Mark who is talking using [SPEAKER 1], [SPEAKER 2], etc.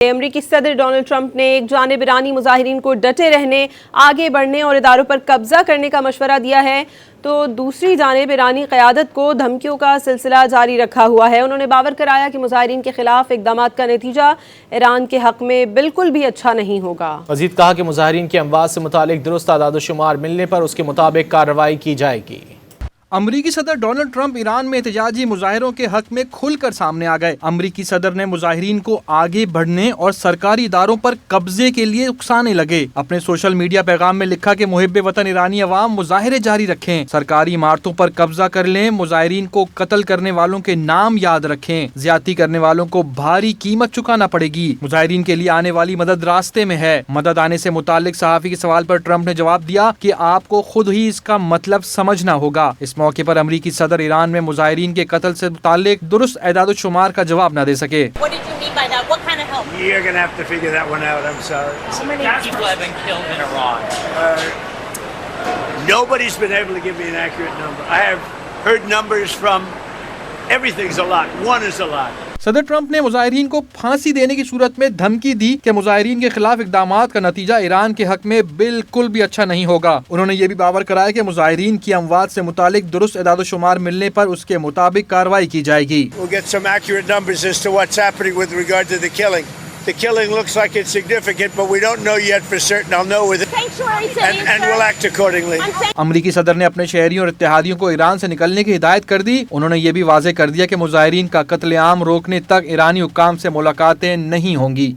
[SPEAKER 1] امریکی صدر Donald Trump نے ایک جانب ایرانی مظاہرین کو ڈٹے رہنے، آگے بڑھنے اور اداروں پر قبضہ کرنے کا مشورہ دیا ہے تو دوسری جانب ایرانی قیادت کو دھمکیوں کا سلسلہ جاری رکھا ہوا ہے۔ انہوں نے باور کرایا کہ مظاہرین کے خلاف اقدامات کا نتیجہ ایران کے حق میں بالکل بھی اچھا نہیں ہوگا۔
[SPEAKER 2] مزید کہا کہ مظاہرین کی اموات سے متعلق درست اعداد و شمار ملنے پر اس کے مطابق کارروائی کی جائے گی۔
[SPEAKER 3] امریکی صدر ڈونلڈ ٹرمپ ایران میں احتجاجی مظاہروں کے حق میں کھل کر سامنے آ گئے۔ امریکی صدر نے مظاہرین کو آگے بڑھنے اور سرکاری اداروں پر قبضے کے لیے اکسانے لگے۔ اپنے سوشل میڈیا پیغام میں لکھا کہ محب وطن ایرانی عوام مظاہرے جاری رکھیں، سرکاری عمارتوں پر قبضہ کر لیں، مظاہرین کو قتل کرنے والوں کے نام یاد رکھیں، زیادتی کرنے والوں کو بھاری قیمت چکانا پڑے گی، مظاہرین کے لیے آنے والی مدد راستے میں ہے۔ مدد آنے سے متعلق صحافی کے سوال پر ٹرمپ نے جواب دیا کہ آپ کو خود ہی اس کا مطلب سمجھنا ہوگا۔ اس موقع پر امریکی صدر ایران میں مظاہرین کے قتل سے متعلق درست اعداد و شمار کا جواب نہ دے سکے۔
[SPEAKER 4] What did you mean by that? What kind of help?
[SPEAKER 5] You're going to have to figure that one out. I'm sorry.
[SPEAKER 4] How many people have been killed in Iran?
[SPEAKER 5] Nobody's been able to give me an accurate number. I have heard numbers from everything's a lot. One is a lot.
[SPEAKER 3] صدر Trump نے مظاہرین کو پھانسی دینے کی صورت میں دھمکی دی کہ مظاہرین کے خلاف اقدامات کا نتیجہ ایران کے حق میں بالکل بھی اچھا نہیں ہوگا۔ انہوں نے یہ بھی باور کرایا کہ مظاہرین کی اموات سے متعلق درست اعداد و شمار ملنے پر اس کے مطابق کارروائی کی جائے گی۔
[SPEAKER 5] We'll get some accurate numbers as to what's happening with regard to the killing. The killing looks like it's significant, but we don't know yet for certain. I'll know with it,
[SPEAKER 4] Sanctuary cities,
[SPEAKER 5] and we'll act accordingly.
[SPEAKER 3] امریکی صدر نے اپنے شہریوں اور اتحادیوں کو ایران سے نکلنے کی ہدایت کر دی۔ انہوں نے یہ بھی واضح کر دیا کہ مظاہرین کا قتل عام روکنے تک ایرانی حکام سے ملاقاتیں نہیں ہوں گی۔